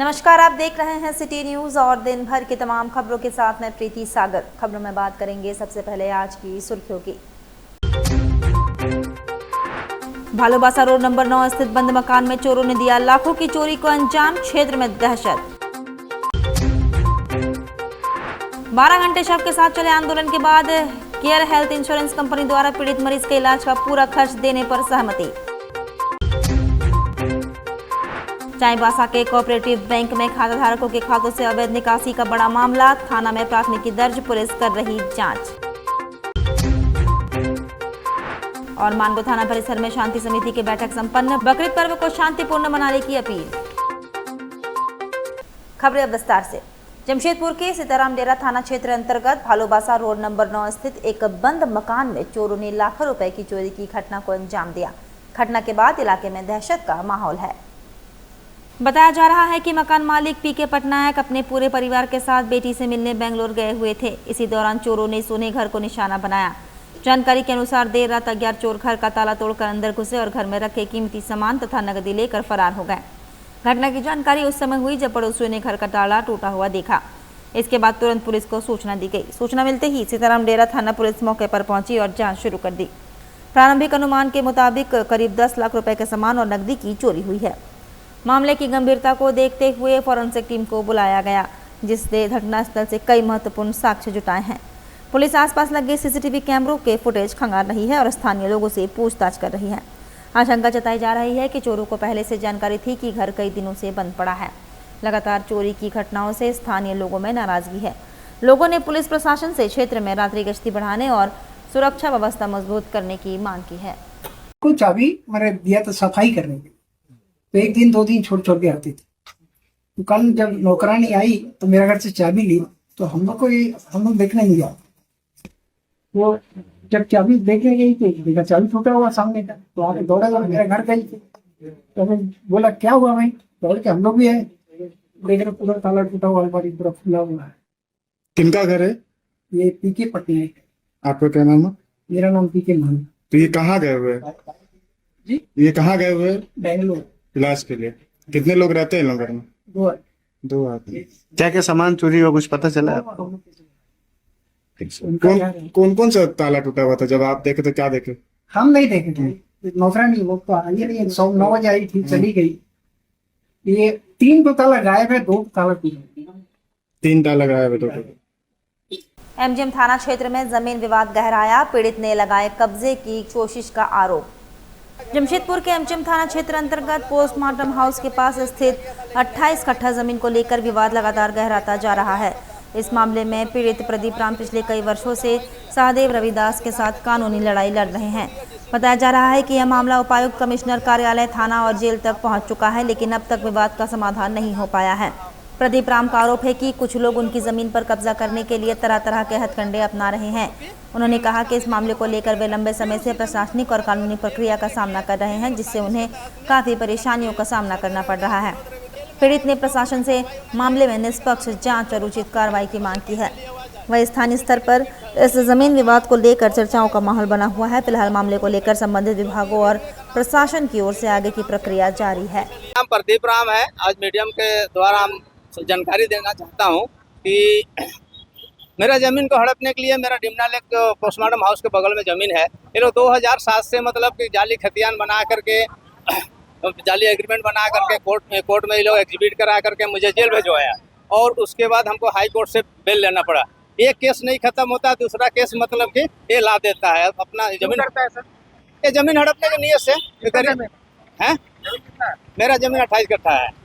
नमस्कार, आप देख रहे हैं सिटी न्यूज और दिन भर की तमाम खबरों के साथ मैं प्रीति सागर। खबरों में बात करेंगे सबसे पहले आज की सुर्खियों की। भालूबासा रोड नंबर 9 स्थित बंद मकान में चोरों ने दिया लाखों की चोरी को अंजाम, क्षेत्र में दहशत। 12 घंटे शव के साथ चले आंदोलन के बाद केयर हेल्थ इंश्योरेंस कंपनी द्वारा पीड़ित मरीज के इलाज का पूरा खर्च देने पर सहमति। चाईबासा के कोऑपरेटिव बैंक में खाताधारकों के खातों से अवैध निकासी का बड़ा मामला, थाना में प्राथमिकी दर्ज, पुलिस कर रही जांच। और मानगो थाना परिसर में शांति समिति की बैठक संपन्न, बकरीद पर्व को शांतिपूर्ण मनाने की अपील। खबरें अब विस्तार से। जमशेदपुर के सीताराम डेरा थाना क्षेत्र अंतर्गत भालूबासा रोड नंबर 9 स्थित एक बंद मकान में चोरों ने लाखों रुपए की चोरी की घटना को अंजाम दिया। घटना के बाद इलाके में दहशत का माहौल है। बताया जा रहा है कि मकान मालिक पीके पटनायक अपने पूरे परिवार के साथ बेटी से मिलने बेंगलोर गए हुए थे। इसी दौरान चोरों ने सोने घर को निशाना बनाया। जानकारी के अनुसार देर रात अज्ञात चोर घर का ताला तोड़कर अंदर घुसे और घर में रखे कीमती सामान तथा नकदी लेकर फरार हो गए। घटना की जानकारी उस समय हुई जब पड़ोसियों ने घर का ताला टूटा हुआ देखा। इसके बाद तुरंत पुलिस को सूचना दी गई। सूचना मिलते ही सीताराम डेरा थाना पुलिस मौके पर पहुंची और जाँच शुरू कर दी। प्रारंभिक अनुमान के मुताबिक करीब 10 लाख रुपए के सामान और नकदी की चोरी हुई है। मामले की गंभीरता को देखते हुए फॉरेंसिक टीम को बुलाया गया, जिसने घटनास्थल से कई महत्वपूर्ण साक्ष्य जुटाए हैं। पुलिस आसपास लगे सीसीटीवी कैमरों के फुटेज खंगाल रही है और स्थानीय लोगों से पूछताछ कर रही है। आशंका जताई जा रही है कि चोरों को पहले से जानकारी थी कि घर कई दिनों से बंद पड़ा है। लगातार चोरी की घटनाओं से स्थानीय लोगों में नाराजगी है। लोगों ने पुलिस प्रशासन से क्षेत्र में रात्रि गश्ती बढ़ाने और सुरक्षा व्यवस्था मजबूत करने की मांग की है। कुछ चाबी मैंने दिया था सफाई करने के, तो एक दिन 2 दिन छोड़ के आती थी। तो कल जब नौकरानी आई तो मेरा घर से चाबी ली, तो हम लोग देखने नहीं गया। वो जब चाबी देखने गई थी देखा चाबी टूटा हुआ सामने का, तो आके दौड़ा मेरे घर गई थी। तो मैं बोला क्या हुआ भाई, दौड़ के हम लोग भी आए, देख रहे पूरा ताला टूटा हुआ, अलमारी पूरा खुला हुआ है। किनका घर है? ये पीके पटनायक। आपका क्या नाम है? मेरा नाम पीके मान। तो ये कहाँ गए हुए हैं? जी, ये कहाँ गए हुए हैं? बेंगलोर। इलाज के लिए। कितने लोग रहते हैं लोग घर में? 2 आदमी। क्या क्या सामान चोरी हुआ, कुछ पता चला आपको? कौन कौन सा ताला टूटा हुआ था? जब आप देखे तो क्या देखे? हम नहीं देखे थे, नौकरानी वो तो आई नहीं, 9 बजे आई थी, चली गई। ये 3 तो ताला गायब है, 2 ताला टूटा। 3 ताला गायब है तो। एमजीएम थाना क्षेत्र में जमीन विवाद गहराया, पीड़ित ने लगाए कब्जे की कोशिश का आरोप। जमशेदपुर के एमजीएम थाना क्षेत्र अंतर्गत पोस्टमार्टम हाउस के पास स्थित 28 कट्ठा जमीन को लेकर विवाद लगातार गहराता जा रहा है। इस मामले में पीड़ित प्रदीप राम पिछले कई वर्षों से सहदेव रविदास के साथ कानूनी लड़ाई लड़ रहे हैं। बताया जा रहा है कि यह मामला उपायुक्त, कमिश्नर कार्यालय, थाना और जेल तक पहुंच चुका है, लेकिन अब तक विवाद का समाधान नहीं हो पाया है। प्रदीप राम का आरोप है कि कुछ लोग उनकी जमीन पर कब्जा करने के लिए तरह तरह के हथकंडे अपना रहे हैं। उन्होंने कहा कि इस मामले को लेकर वे लंबे समय से प्रशासनिक और कानूनी प्रक्रिया का सामना कर रहे हैं, जिससे उन्हें काफी परेशानियों का सामना करना पड़ रहा है। पीड़ित ने प्रशासन से मामले में निष्पक्ष जांच और उचित कार्रवाई की मांग की है। वही स्थानीय स्तर पर इस जमीन विवाद को लेकर चर्चाओं का माहौल बना हुआ है। फिलहाल मामले को लेकर संबंधित विभागों और प्रशासन की ओर से आगे की प्रक्रिया जारी है। नाम प्रदीप राम है। आज मीडियम के द्वारा हम जानकारी देना चाहता हूं कि मेरा जमीन को हड़पने के लिए मेरा डिमना लेक पोस्टमार्टम हाउस के बगल में जमीन है। ये लोग 2007 से मतलब कि जाली खतियान बना करके, जाली एग्रीमेंट बना करके कोर्ट में ये लोग एग्जीबिट करा करके मुझे जेल भेजवाया और उसके बाद हमको हाई कोर्ट से बेल लेना पड़ा। एक केस नहीं खत्म होता, दूसरा केस मतलब कि ये ला देता है अपना जमीन। ये जमीन हड़पने के नियत से है। मेरा जमीन 28 कट्ठा है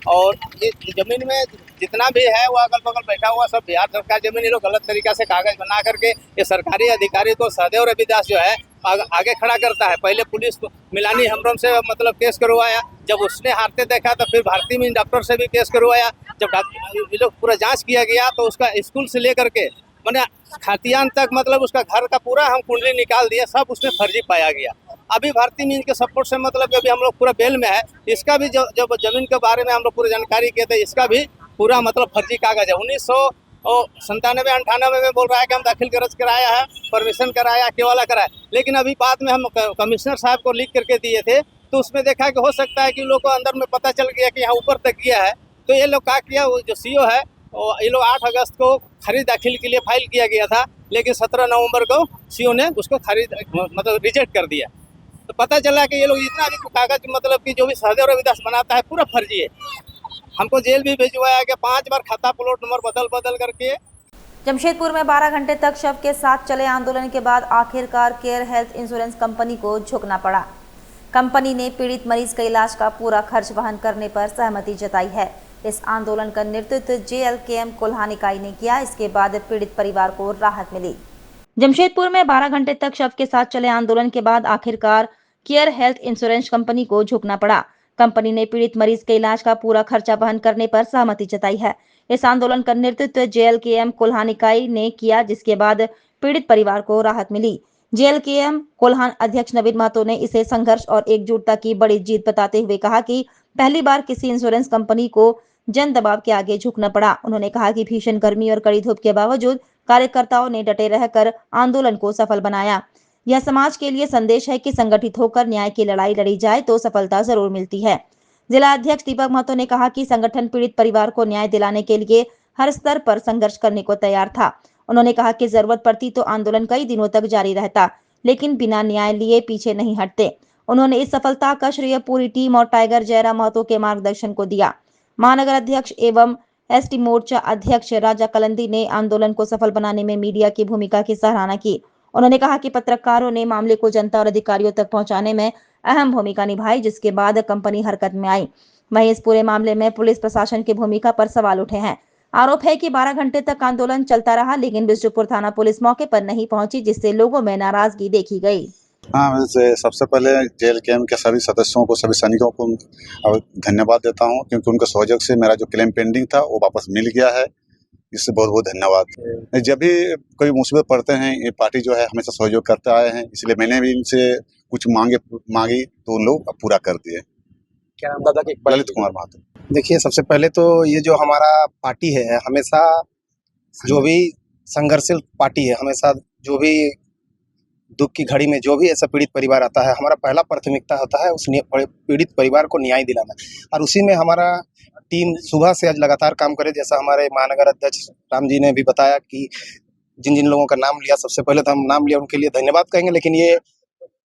और ये जमीन में जितना भी है वो अगल बगल बैठा हुआ सब बिहार सरकार जमीन। ये लोग गलत तरीका से कागज बना करके ये सरकारी अधिकारी को सहदेव रविदास जो है आगे खड़ा करता है। पहले पुलिस को मिलानी हमरों से मतलब केस करवाया, जब उसने हारते देखा तो फिर भारतीय मीन डॉक्टर से भी केस करवाया। जब ये लोग पूरा जांच किया गया तो उसका स्कूल से लेकर के मैंने खतियान तक मतलब उसका घर का पूरा हम कुंडली निकाल दिया, सब उसमें फर्जी पाया गया। अभी भारतीय मीन के सपोर्ट से मतलब अभी हम लोग पूरा बेल में है। इसका भी जब जमीन के बारे में हम लोग पूरी जानकारी किए थे, इसका भी पूरा मतलब फर्जी कागज है। 1997-98 में बोल रहा है कि हम दाखिल गरज कराया है, परमिशन कराया, केवाला कराया, लेकिन अभी बाद में हम कमिश्नर साहब को लिख करके दिए थे तो उसमें देखा कि हो सकता है कि लोग को अंदर में पता चल गया कि यहाँ ऊपर तक गया है तो ये लोग क्या किया, वो जो सीईओ है ये लोग 8 अगस्त को खरीद दाखिल के लिए फाइल किया गया था, लेकिन 17 नवंबर को सीईओ ने उसको खरीद मतलब रिजेक्ट कर दिया। तो पता चला कि ये लोग इतना भी कागज मतलब कि जो भी सहदेव रविदास बनाता है पूरा फर्जी है। हमको जेल भी भिजवाया गया, 5 बार खाता प्लॉट नंबर बदल करके। जमशेदपुर में 12 घंटे तक शव के साथ चले आंदोलन के बाद आखिरकार केयर हेल्थ इंश्योरेंस कंपनी को झुकना पड़ा। कंपनी ने पीड़ित मरीज के इलाज का पूरा खर्च वहन करने पर सहमति जताई है। इस आंदोलन का नेतृत्व JLKM कोल्हान इकाई ने किया। इसके बाद पीड़ित परिवार को राहत मिली। जमशेदपुर में 12 घंटे तक शव के साथ चले आंदोलन के बाद आखिरकार केयर हेल्थ इंश्योरेंस कंपनी को झुकना पड़ा। कंपनी ने पीड़ित मरीज के इलाज का पूरा खर्चा वहन करने पर सहमति जताई है। इस आंदोलन का नेतृत्व JLKM कोल्हान इकाई ने किया, जिसके बाद पीड़ित परिवार को राहत मिली। JLKM कोल्हान अध्यक्ष नवीन महतो ने इसे संघर्ष और एकजुटता की बड़ी जीत बताते हुए कहा कि पहली बार किसी इंश्योरेंस कंपनी को जन दबाव के आगे झुकना पड़ा। उन्होंने कहा कि भीषण गर्मी और कड़ी धूप के बावजूद कार्यकर्ताओं ने डटे रहकर आंदोलन को सफल बनाया। यह समाज के लिए संदेश है कि संगठित होकर न्याय की लड़ाई लड़ी जाए तो सफलता जरूर मिलती है। जिला अध्यक्ष दीपक महतो ने कहा कि संगठन पीड़ित परिवार को न्याय दिलाने के लिए हर स्तर पर संघर्ष करने को तैयार था। उन्होंने कहा कि जरूरत पड़ती तो आंदोलन कई दिनों तक जारी रहता, लेकिन बिना न्याय लिए पीछे नहीं हटते। उन्होंने इस सफलता का श्रेय पूरी टीम और टाइगर जयराम महतो के मार्गदर्शन को दिया। महानगर अध्यक्ष एवं ST मोर्चा अध्यक्ष राजा कलंदी ने आंदोलन को सफल बनाने में मीडिया की भूमिका की सराहना की। उन्होंने कहा कि पत्रकारों ने मामले को जनता और अधिकारियों तक पहुंचाने में अहम भूमिका निभाई, जिसके बाद कंपनी हरकत में आई। वहीं इस पूरे मामले में पुलिस प्रशासन की भूमिका पर सवाल उठे हैं। आरोप है कि 12 घंटे तक आंदोलन चलता रहा, लेकिन बिष्टुपुर थाना पुलिस मौके पर नहीं पहुंची, जिससे लोगों में नाराजगी देखी गई। हाँ, वैसे सबसे पहले JLKM के सभी सदस्यों को, सभी सैनिकों को धन्यवाद देता हूँ, क्योंकि उनके सहयोग से मेरा जो क्लेम पेंडिंग था वो वापस मिल गया है। इससे बहुत बहुत धन्यवाद। जब भी कोई मुसीबत पड़ते हैं, ये पार्टी जो है हमेशा सहयोग करते आए हैं, इसलिए मैंने भी इनसे कुछ मांगी तो उन लोग पूरा कर दिए। क्या नाम दादा के? ललित कुमार महतो। देखिए, सबसे पहले तो ये जो हमारा पार्टी है, हमेशा जो भी संघर्षशील पार्टी है, हमेशा जो भी दुख की घड़ी में जो भी ऐसा पीड़ित परिवार आता है, हमारा पहला प्राथमिकता होता है उस पीड़ित परिवार को न्याय दिलाना। और उसी में हमारा टीम सुबह से आज लगातार काम करे। जैसा हमारे महानगर अध्यक्ष राम जी ने भी बताया कि जिन जिन लोगों का नाम लिया, सबसे पहले तो हम नाम लिया, उनके लिए धन्यवाद कहेंगे। लेकिन ये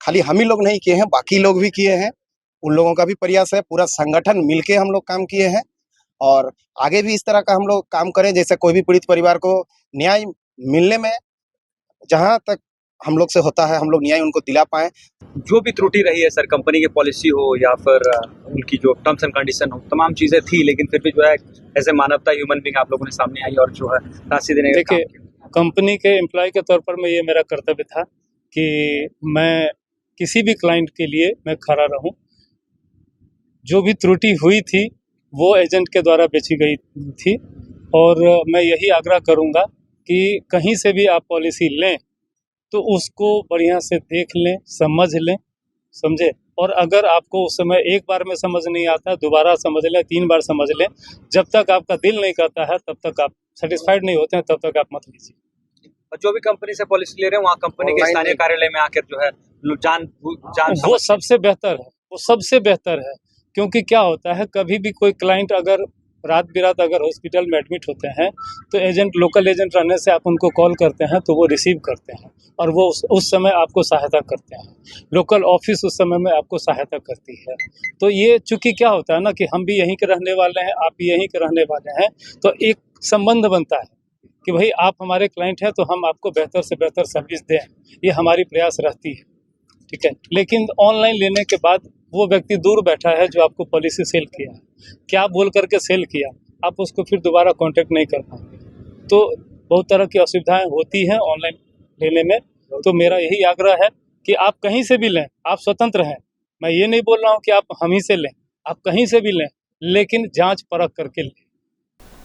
खाली हम ही लोग नहीं किए हैं, बाकी लोग भी किए हैं। उन लोगों का भी प्रयास है, पूरा संगठन मिलके हम लोग काम किए हैं और आगे भी इस तरह का हम लोग काम करें। जैसे कोई भी पीड़ित परिवार को न्याय मिलने में जहाँ तक हम लोग से होता है, हम लोग न्याय उनको दिला पाएं। जो भी त्रुटि रही है सर, कंपनी की पॉलिसी हो या फिर उनकी जो टर्म्स एंड कंडीशन हो, तमाम चीज़ें थी, लेकिन फिर भी जो है ऐसे मानवता, ह्यूमन बीइंग आप लोगों ने सामने आई और जो है राशि देने का काम किया। कंपनी के एम्प्लॉय के तौर पर मैं ये मेरा कर्तव्य था कि मैं किसी भी क्लाइंट के लिए मैं खड़ा रहूं। जो भी त्रुटि हुई थी वो एजेंट के द्वारा बेची गई थी और मैं यही आग्रह करूंगा कि कहीं से भी आप पॉलिसी लें तो उसको बढ़िया से देख लें, समझ लें, समझे। और अगर आपको उस समय एक बार में समझ नहीं आता, दोबारा समझ लें, 3 बार समझ लें। जब तक आपका दिल नहीं करता है, तब तक आप सेटिस्फाइड नहीं होते हैं, तब तक आप मत लीजिए। और जो भी कंपनी से पॉलिसी ले रहे हैं, वहाँ कंपनी के स्थानीय कार्यालय में आकर जो है जान वो सबसे बेहतर है, वो सबसे बेहतर है। क्योंकि क्या होता है, कभी भी कोई क्लाइंट अगर रात बिरात अगर हॉस्पिटल में एडमिट होते हैं तो एजेंट, लोकल एजेंट रहने से आप उनको कॉल करते हैं तो वो रिसीव करते हैं और वो उस समय आपको सहायता करते हैं। लोकल ऑफिस उस समय में आपको सहायता करती है। तो ये चूंकि क्या होता है ना कि हम भी यहीं के रहने वाले हैं, आप भी यहीं के रहने वाले हैं, तो एक संबंध बनता है कि भाई आप हमारे क्लाइंट हैं तो हम आपको बेहतर से बेहतर सर्विस दें। ये हमारी प्रयास रहती है, ठीक है। लेकिन ऑनलाइन लेने के बाद वो व्यक्ति दूर बैठा है जो आपको पॉलिसी सेल किया है, क्या बोल करके सेल किया, आप उसको फिर दोबारा कांटेक्ट नहीं कर पाएंगे। तो बहुत तरह की असुविधाएं होती हैं ऑनलाइन लेने में। तो मेरा यही आग्रह है कि आप कहीं से भी लें, आप स्वतंत्र हैं। मैं ये नहीं बोल रहा हूँ कि आप हम ही से लें, आप कहीं से भी लें, लेकिन जांच परख करके लें।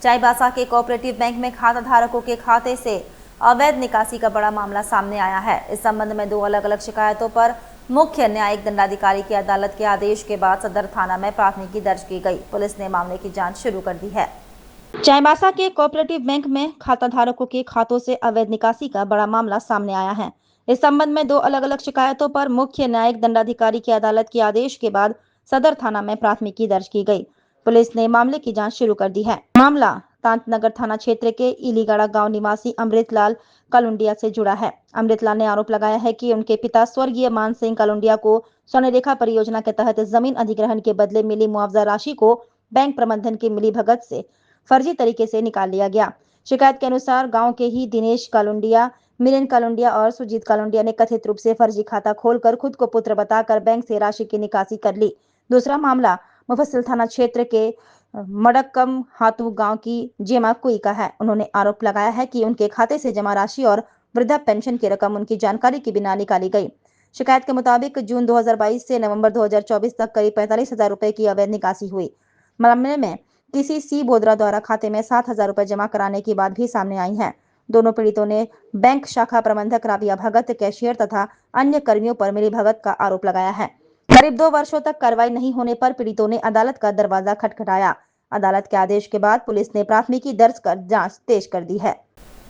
चाईबासा के कोऑपरेटिव बैंक में खाता धारकों के खाते से अवैध निकासी का बड़ा मामला सामने आया है। इस संबंध में 2 अलग-अलग शिकायतों पर मुख्य न्यायिक दंडाधिकारी की अदालत के आदेश के बाद सदर थाना में प्राथमिकी दर्ज की गई। पुलिस ने मामले की जांच शुरू कर दी है। चाईबासा के कोऑपरेटिव बैंक में खाता धारकों के खातों से अवैध निकासी का बड़ा मामला सामने आया है। इस संबंध में 2 अलग-अलग शिकायतों पर मुख्य न्यायिक दंडाधिकारी की अदालत के आदेश के बाद सदर थाना में प्राथमिकी दर्ज की गई। पुलिस ने मामले की जांच शुरू कर दी है। मामला तांतनगर थाना क्षेत्र के इलीगढ़ा गांव निवासी अमृतलाल कालुंडिया से जुड़ा है। अमृतलाल ने आरोप लगाया है कि उनके पिता स्वर्गीय मान सिंह कालुंडिया को स्वर्णरेखा परियोजना के तहत जमीन अधिग्रहण के बदले मिली मुआवजा राशि को बैंक प्रबंधन की मिलीभगत से फर्जी तरीके से निकाल लिया गया। शिकायत के अनुसार गांव के ही दिनेश कालुंडिया, मिलिन कालुंडिया और सुजीत कालुंडिया ने कथित रूप से फर्जी खाता खोलकर खुद को पुत्र बताकर बैंक से राशि की निकासी कर ली। दूसरा मामला मुफस्सिल थाना क्षेत्र के मडक्कम हातू गांव की जेमा कुई का है। उन्होंने आरोप लगाया है कि उनके खाते से जमा राशि और वृद्धा पेंशन की रकम उनकी जानकारी के बिना निकाली गई। शिकायत के मुताबिक जून 2022 से नवंबर 2024 तक करीब 45,000 रुपए की अवैध निकासी हुई। मामले में किसी सी बोदरा द्वारा खाते में 7,000 रुपए जमा कराने की बात भी सामने आई है। दोनों पीड़ितों ने बैंक शाखा प्रबंधक राबिया भगत, कैशियर तथा अन्य कर्मियों पर मिलीभगत का आरोप लगाया है। करीब 2 वर्षों तक कार्रवाई नहीं होने पर पीड़ितों ने अदालत का दरवाजा खटखटाया। अदालत के आदेश के बाद पुलिस ने प्राथमिकी दर्ज कर जांच तेज कर दी है।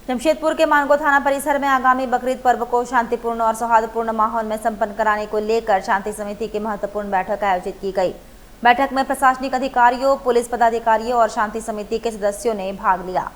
जमशेदपुर के मानगो थाना परिसर में आगामी बकरीद पर्व को शांतिपूर्ण और सौहार्दपूर्ण माहौल में संपन्न कराने को लेकर शांति समिति की महत्वपूर्ण बैठक आयोजित की गई। बैठक में प्रशासनिक अधिकारियों, पुलिस पदाधिकारियों और शांति समिति के सदस्यों ने भाग लिया।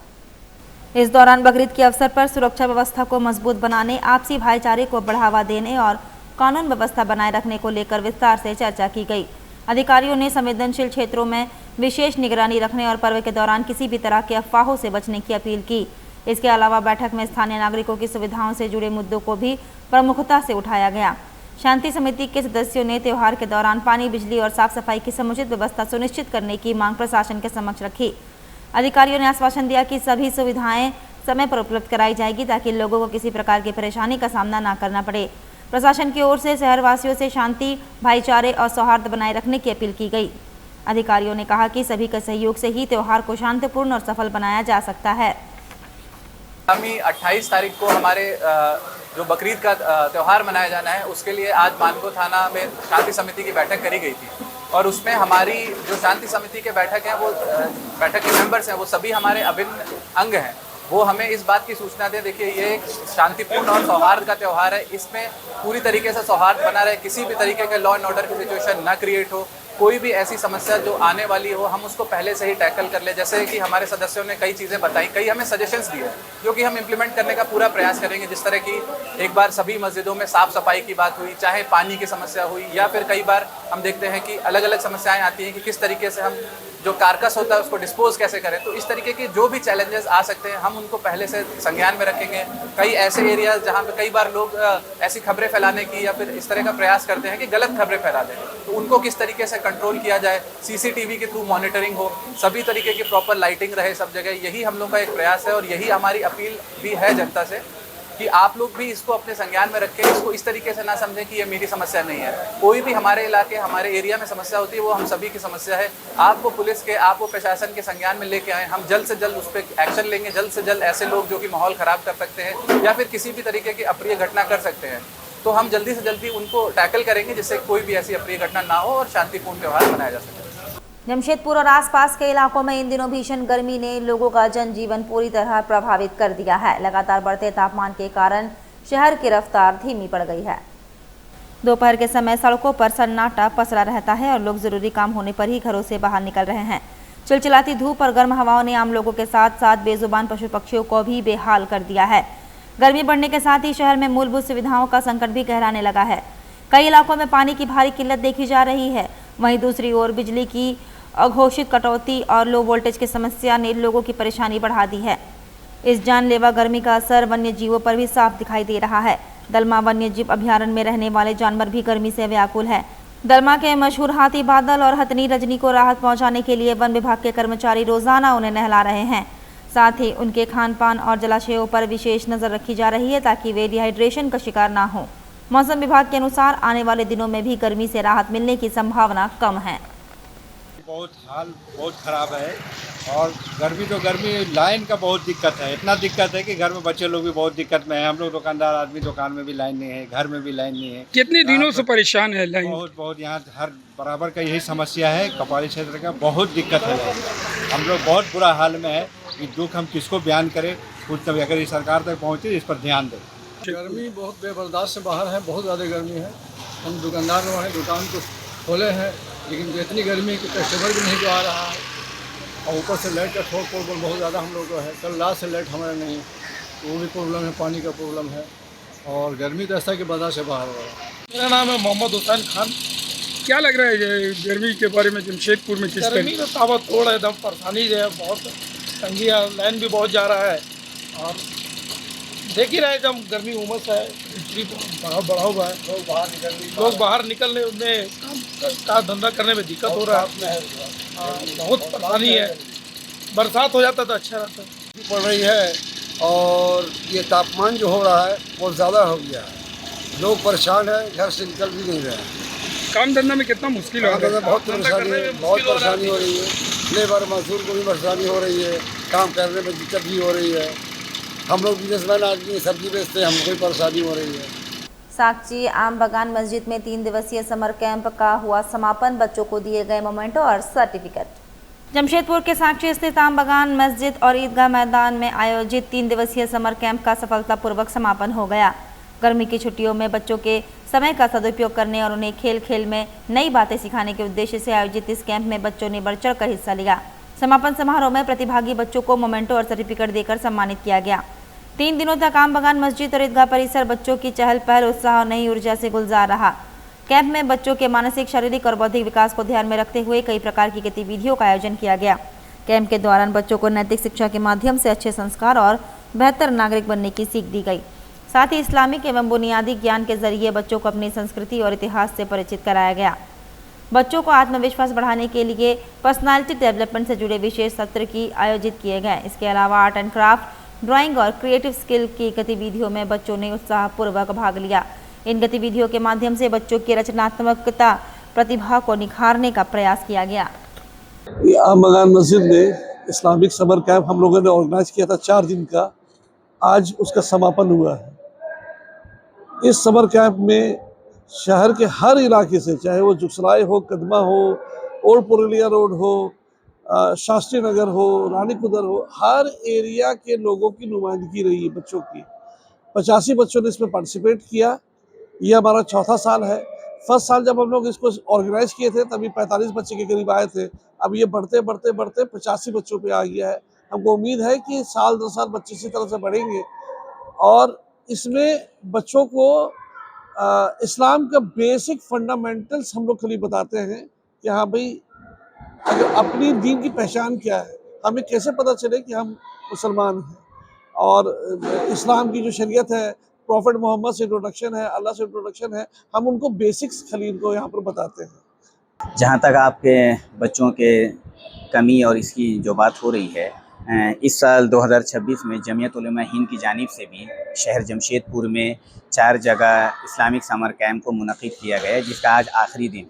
इस दौरान बकरीद के अवसर पर सुरक्षा व्यवस्था को मजबूत बनाने, आपसी भाईचारे को बढ़ावा देने और कानून व्यवस्था बनाए रखने को लेकर विस्तार से चर्चा की गई। अधिकारियों ने संवेदनशील क्षेत्रों में विशेष निगरानी रखने और पर्व के दौरान किसी भी तरह के अफवाहों से बचने की अपील की। इसके अलावा बैठक में स्थानीय नागरिकों की सुविधाओं से जुड़े मुद्दों को भी प्रमुखता से उठाया गया। शांति समिति के सदस्यों ने त्योहार के दौरान पानी, बिजली और साफ सफाई की समुचित व्यवस्था सुनिश्चित करने की मांग प्रशासन के समक्ष रखी। अधिकारियों ने आश्वासन दिया कि सभी सुविधाएं समय पर उपलब्ध कराई जाएगी ताकि लोगों को किसी प्रकार की परेशानी का सामना न करना पड़े। प्रशासन की ओर से शहरवासियों से शांति, भाईचारे और सौहार्द बनाए रखने की अपील की गई। अधिकारियों ने कहा कि सभी के सहयोग से ही त्योहार को शांतिपूर्ण और सफल बनाया जा सकता है। आगामी 28 तारीख को हमारे जो बकरीद का त्यौहार मनाया जाना है, उसके लिए आज मानगो थाना में शांति समिति की बैठक करी गई थी और उसमें हमारी जो शांति समिति के बैठक हैं, वो बैठक के मेंबर्स हैं, वो सभी हमारे अभिन्न अंग हैं। वो हमें इस बात की सूचना दें, देखिए ये एक शांतिपूर्ण और सौहार्द का त्यौहार है, इसमें पूरी तरीके से सौहार्द बना रहे, किसी भी तरीके के लॉ एंड ऑर्डर की सिचुएशन ना क्रिएट हो, कोई भी ऐसी समस्या जो आने वाली हो हम उसको पहले से ही टैकल कर ले। जैसे कि हमारे सदस्यों ने कई चीज़ें बताई, कई हमें सजेशंस दिए जो कि हम इम्प्लीमेंट करने का पूरा प्रयास करेंगे। जिस तरह की एक बार सभी मस्जिदों में साफ़ सफाई की बात हुई, चाहे पानी की समस्या हुई, या फिर कई बार हम देखते हैं कि अलग अलग समस्याएं आती हैं कि किस तरीके से हम जो कारकस होता है उसको डिस्पोज कैसे करें। तो इस तरीके की जो भी चैलेंजेस आ सकते हैं हम उनको पहले से संज्ञान में रखेंगे। कई ऐसे एरियाज जहाँ पे कई बार लोग ऐसी खबरें फैलाने की या फिर इस तरह का प्रयास करते हैं कि गलत खबरें फैला दें, तो उनको किस तरीके से कंट्रोल किया जाए, CCTV के थ्रू मॉनिटरिंग हो, सभी तरीके की प्रॉपर लाइटिंग रहे सब जगह। यही हम लोग का एक प्रयास है और यही हमारी अपील भी है जनता से कि आप लोग भी इसको अपने संज्ञान में रखें। इसको इस तरीके से ना समझें कि ये मेरी समस्या नहीं है। कोई भी हमारे इलाके, हमारे एरिया में समस्या होती है वो हम सभी की समस्या है। आपको पुलिस के, आपको प्रशासन के संज्ञान में लेके आए, हम जल्द से जल्द उस पर एक्शन लेंगे। जल्द से जल्द ऐसे लोग जो कि माहौल ख़राब कर सकते हैं या फिर किसी भी तरीके की अप्रिय घटना कर सकते हैं, तो हम जल्दी से जल्दी उनको टैकल करेंगे जिससे कोई भी ऐसी अप्रिय घटना ना हो और शांतिपूर्ण त्यौहार मनाया जा सके। जमशेदपुर और आसपास के इलाकों में इन दिनों भीषण गर्मी ने लोगों का जनजीवन पूरी तरह प्रभावित कर दिया है। लगातार बढ़ते तापमान के कारण शहर की रफ्तार धीमी पड़ गई है। दोपहर के समय सड़कों पर सन्नाटा पसरा रहता है और लोग जरूरी काम होने पर ही घरों से बाहर निकल रहे हैं। चिलचिलाती धूप और गर्म हवाओं ने आम लोगों के साथ साथ बेजुबान पशु पक्षियों को भी बेहाल कर दिया है। गर्मी बढ़ने के साथ ही शहर में मूलभूत सुविधाओं का संकट भी गहराने लगा है। कई इलाकों में पानी की भारी किल्लत देखी जा रही है। वहीं दूसरी ओर बिजली की अघोषित कटौती और लो वोल्टेज की समस्या ने लोगों की परेशानी बढ़ा दी है। इस जानलेवा गर्मी का असर वन्य जीवों पर भी साफ दिखाई दे रहा है। दलमा वन्य जीव अभयारण्य में रहने वाले जानवर भी गर्मी से व्याकुल है। दलमा के मशहूर हाथी बादल और हथनी रजनी को राहत पहुंचाने के लिए वन विभाग के कर्मचारी रोजाना उन्हें नहला रहे हैं। साथ ही उनके खान पान और जलाशयों पर विशेष नजर रखी जा रही है ताकि वे डिहाइड्रेशन का शिकार ना हो। मौसम विभाग के अनुसार आने वाले दिनों में भी गर्मी से राहत मिलने की संभावना कम है। बहुत हाल बहुत ख़राब है और गर्मी तो गर्मी, लाइन का बहुत दिक्कत है। इतना दिक्कत है कि घर में बच्चे लोग भी बहुत दिक्कत में हैं। हम लोग दुकानदार आदमी, दुकान में भी लाइन नहीं है, घर में भी लाइन नहीं है। कितने दिनों से परेशान है लाइन? बहुत यहाँ हर बराबर का यही समस्या है। कपाली क्षेत्र का बहुत दिक्कत है लाइन। हम लोग बहुत बुरा हाल में है कि दुख हम किसको बयान करें। कुछ तभी अगर सरकार तक पहुँचे इस पर ध्यान दें। गर्मी बहुत बेबर्दाश्त से बाहर है, बहुत ज़्यादा गर्मी है। हम दुकानदार लोग हैं, दुकान को खोले हैं लेकिन इतनी गर्मी कि कस्टमर भी नहीं जो आ रहा है, और ऊपर से लाइट का थोड़ा प्रॉब्लम बहुत ज़्यादा हम लोग को है। कल रात से लाइट हमारा नहीं है, तो वो भी प्रॉब्लम है, पानी का प्रॉब्लम है, और गर्मी तो ऐसा कि बर्दाश्त से बाहर हो रहा है। मेरा नाम है मोहम्मद हुसैन खान। क्या लग रहा है ये गर्मी के बारे में जमशेदपुर में किस गर्मी तो ताबत तोड़ है, एकदम परेशानी जो है, बहुत तंगी है, लाइन भी बहुत जा रहा है, और देख ही रहे एकदम गर्मी उमस है, बिजली बढ़ा हुआ है, लोग बाहर निकलने में काम धंधा करने में दिक्कत हो रहा है, बहुत परेशानी है। बरसात हो जाता तो अच्छा रहता। पड़ रही है, और ये तापमान जो हो रहा है बहुत ज़्यादा हो गया है, लोग परेशान है, घर से निकल भी नहीं रहे हैं। काम धंधा में कितना मुश्किल हो रहा है? बहुत परेशानी हो रही है, लेबर मजदूर को भी परेशानी हो रही है, काम करने में दिक्कत भी हो रही है। हम लोग बिजनेसमैन आदमी सब्जी बेचते हैं, हमको भी परेशानी हो रही है। साकची आम बगान मस्जिद में 3 दिवसीय समर कैंप का हुआ समापन। बच्चों को दिए गए मोमेंटो और सर्टिफिकेट। जमशेदपुर के साकची स्थित आम बगान मस्जिद और ईदगाह मैदान में आयोजित 3 दिवसीय समर कैंप का सफलतापूर्वक समापन हो गया। गर्मी की छुट्टियों में बच्चों के समय का सदुपयोग करने और उन्हें खेल खेल में नई बातें सिखाने के उद्देश्य से आयोजित इस कैंप में बच्चों ने बढ़ चढ़ कर हिस्सा लिया। समापन समारोह में प्रतिभागी बच्चों को मोमेंटो और सर्टिफिकेट देकर सम्मानित किया गया। 3 दिनों तक आम बगान मस्जिद और ईदगाह परिसर बच्चों की चहल पहल, उत्साह और नई ऊर्जा से गुलजार रहा। कैंप में बच्चों के मानसिक, शारीरिक और बौद्धिक विकास को ध्यान में रखते हुए कई प्रकार की गतिविधियों का आयोजन किया गया। कैंप के दौरान बच्चों को नैतिक शिक्षा के माध्यम से अच्छे संस्कार और बेहतर नागरिक बनने की सीख दी गई। साथ ही इस्लामिक एवं बुनियादी ज्ञान के जरिए बच्चों को अपनी संस्कृति और इतिहास से परिचित कराया गया। बच्चों को आत्मविश्वास बढ़ाने के लिए पर्सनालिटी डेवलपमेंट से जुड़े विशेष सत्र की आयोजित किए गए। इसके अलावा आर्ट एंड क्राफ्ट, ड्राइंग और क्रिएटिव स्किल की गतिविधियों में बच्चों ने उत्साहपूर्वक भाग लिया। इन गतिविधियों के माध्यम से बच्चों की रचनात्मकता, प्रतिभा को निखारने का प्रयास किया गया। आम बगान मस्जिद में इस्लामिक समर कैंप हम लोगों ने ऑर्गेनाइज किया था 4 दिन का, आज उसका समापन हुआ है। इस समर कैंप में शहर के हर इलाके से, चाहे वो जुगसराय हो, कदमा हो, ओल्ड पुरुलिया रोड हो, शास्त्री नगर हो, रानी कुदर हो, हर एरिया के लोगों की नुमाइंदगी रही है बच्चों की। 85 बच्चों ने इसमें पार्टिसिपेट किया। ये हमारा 4था साल है। फर्स्ट साल जब हम लोग इसको ऑर्गेनाइज किए थे तभी 45 बच्चे के करीब आए थे। अब ये बढ़ते बढ़ते बढ़ते 85 बच्चों पे आ गया है। हमको उम्मीद है कि साल 2 साल बच्चे इसी तरह से बढ़ेंगे, और इसमें बच्चों को इस्लाम का बेसिक फंडामेंटल्स हम लोग खाली बताते हैं कि हाँ भाई, अगर अपनी दीन की पहचान क्या है, हमें कैसे पता चले कि हम मुसलमान हैं, और इस्लाम की जो शरीयत है, प्रॉफिट मोहम्मद से इंट्रोडक्शन है, अल्लाह से इंट्रोडक्शन है, हम उनको बेसिक्स खाली इनको यहाँ पर बताते हैं। जहाँ तक आपके बच्चों के कमी और इसकी जो बात हो रही है, इस साल 2026 में जमीयत उलमा हिंद की जानिब से भी शहर जमशेदपुर में 4 जगह इस्लामिक समर कैंप को मुनक़िद किया गया है, जिसका आज आखिरी दिन।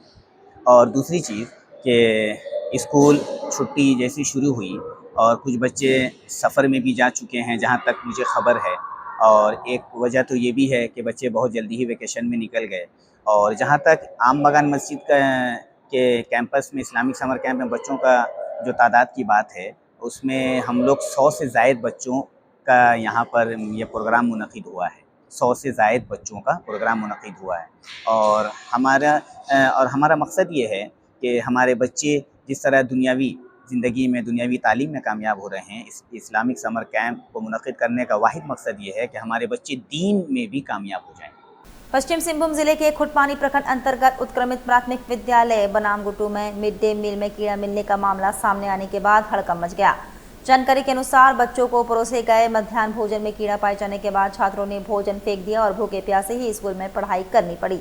और दूसरी चीज़ कि स्कूल छुट्टी जैसी शुरू हुई और कुछ बच्चे सफ़र में भी जा चुके हैं, जहाँ तक मुझे ख़बर है। और एक वजह तो ये भी है कि बच्चे बहुत जल्दी ही वेकेशन में निकल गए। और जहाँ तक आम बगान मस्जिद के कैंपस में इस्लामिक समर कैंप में बच्चों का जो तादाद की बात है, उसमें हम लोग 100 से ज़ायद बच्चों का यहाँ पर ये प्रोग्राम मुनक़िद हुआ है। 100 से ज़ायद बच्चों का प्रोग्राम मुनक़िद हुआ है। और हमारा मकसद ये है कि हमारे बच्चे जिस तरह दुनियावी ज़िंदगी में, दुनियावी तालीम में कामयाब हो रहे हैं, इस इस्लामिक समर कैंप को मुनक़िद करने का वाहिद मकसद ये है कि हमारे बच्चे दीन में भी कामयाब हो जाएँ। पश्चिम सिंहभूम जिले के खुटपानी प्रखंड अंतर्गत उत्क्रमित प्राथमिक विद्यालय बनामगुटू में मिड डे मील में कीड़ा मिलने का मामला सामने आने के बाद हड़कंप मच गया। जानकारी के अनुसार बच्चों को परोसे गए मध्याह्न भोजन में कीड़ा पाए जाने के बाद छात्रों ने भोजन फेंक दिया और भूखे प्यासे ही स्कूल में पढ़ाई करनी पड़ी।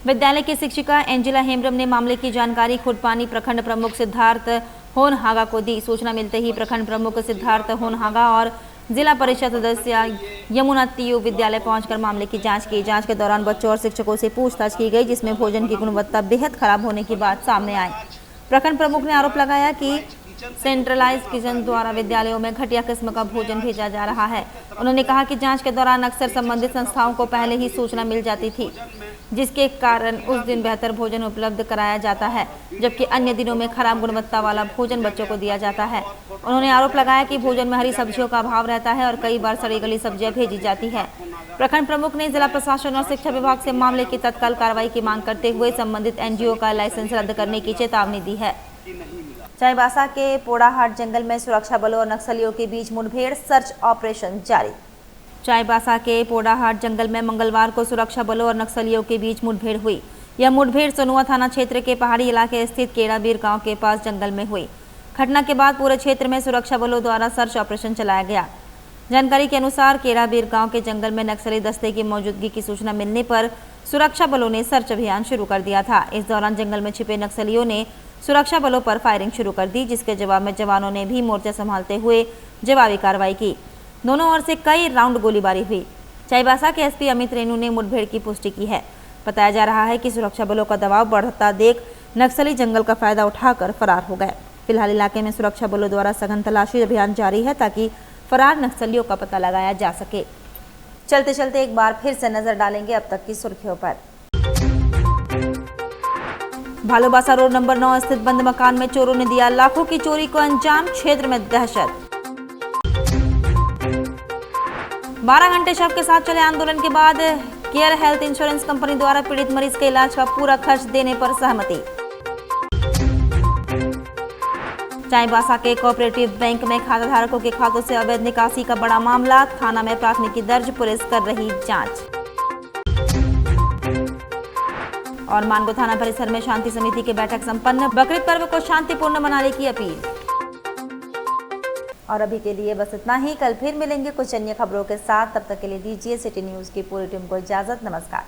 विद्यालय की शिक्षिका एंजेला हेम्ब्रम ने मामले की जानकारी खुटपानी प्रखंड प्रमुख सिद्धार्थ होनहागा को दी। सूचना मिलते ही प्रखंड प्रमुख सिद्धार्थ होनहागा और जिला परिषद सदस्य यमुना तीयू विद्यालय पहुंचकर मामले की जांच की। जांच के दौरान बच्चों और शिक्षकों से पूछताछ की गई, जिसमें भोजन की गुणवत्ता बेहद खराब होने की बात सामने आई। प्रखंड प्रमुख ने आरोप लगाया कि सेंट्रलाइज किचन द्वारा विद्यालयों में घटिया किस्म का भोजन भेजा जा रहा है। उन्होंने कहा कि जांच के दौरान अक्सर संबंधित संस्थाओं को पहले ही सूचना मिल जाती थी, जिसके कारण उस दिन बेहतर भोजन उपलब्ध कराया जाता है, जबकि अन्य दिनों में खराब गुणवत्ता वाला भोजन बच्चों को दिया जाता है। उन्होंने आरोप लगाया कि भोजन में हरी सब्जियों का अभाव रहता है और कई बार सड़ी गली सब्जियां भेजी जाती है। प्रखंड प्रमुख ने जिला प्रशासन और शिक्षा विभाग से मामले की तत्काल कार्रवाई की मांग करते हुए संबंधित एनजीओ का लाइसेंस रद्द करने की चेतावनी दी है। चाईबासा के पोड़ाहाट जंगल में सुरक्षा बलों और नक्सलियों के बीच मुठभेड़, सर्च ऑपरेशन जारी। चाईबासा के पोड़ाहाट जंगल में मंगलवार को सुरक्षा बलों और नक्सलियों के बीच मुठभेड़ हुई। यह मुठभेड़ सनुआ थाना क्षेत्र के पहाड़ी इलाके स्थित केड़ाबीर गांव के पास जंगल में हुई। घटना के बाद पूरे क्षेत्र में सुरक्षा बलों द्वारा सर्च ऑपरेशन चलाया गया। जानकारी के अनुसार केड़ाबीर गांव के जंगल में नक्सली दस्ते की मौजूदगी की सूचना मिलने पर सुरक्षा बलों ने सर्च अभियान शुरू कर दिया था। इस दौरान जंगल में छिपे नक्सलियों ने सुरक्षा बलों पर फायरिंग शुरू कर दी, जिसके जवाब में जवानों ने भी मोर्चा संभालते हुए जवाबी कार्रवाई की। दोनों ओर से कई राउंड गोलीबारी हुई। चाईबासा के एसपी अमित रेणु ने मुठभेड़ की पुष्टि की है। बताया जा रहा है कि सुरक्षा बलों का दबाव बढ़ता देख नक्सली जंगल का फायदा उठाकर फरार हो गए। फिलहाल इलाके में सुरक्षा बलों द्वारा सघन तलाशी अभियान जारी है ताकि फरार नक्सलियों का पता लगाया जा सके। चलते चलते एक बार फिर से नजर डालेंगे अब तक की सुर्खियों पर। भालूबासा रोड नंबर 9 स्थित बंद मकान में चोरों ने दिया लाखों की चोरी को अंजाम, क्षेत्र में दहशत। 12 घंटे शव के साथ चले आंदोलन के बाद केयर हेल्थ इंश्योरेंस कंपनी द्वारा पीड़ित मरीज के इलाज का पूरा खर्च देने पर सहमति। चाईबासा के कोऑपरेटिव बैंक में खाताधारकों के खातों से अवैध निकासी का बड़ा मामला, थाना में प्राथमिकी दर्ज, पुलिस कर रही जांच। और मानगो थाना परिसर में शांति समिति की बैठक संपन्न, बकरीद पर्व को शांतिपूर्ण मनाने की अपील। और अभी के लिए बस इतना ही। कल फिर मिलेंगे कुछ अन्य खबरों के साथ। तब तक के लिए दीजिए सिटी न्यूज की पूरी टीम को इजाजत। नमस्कार।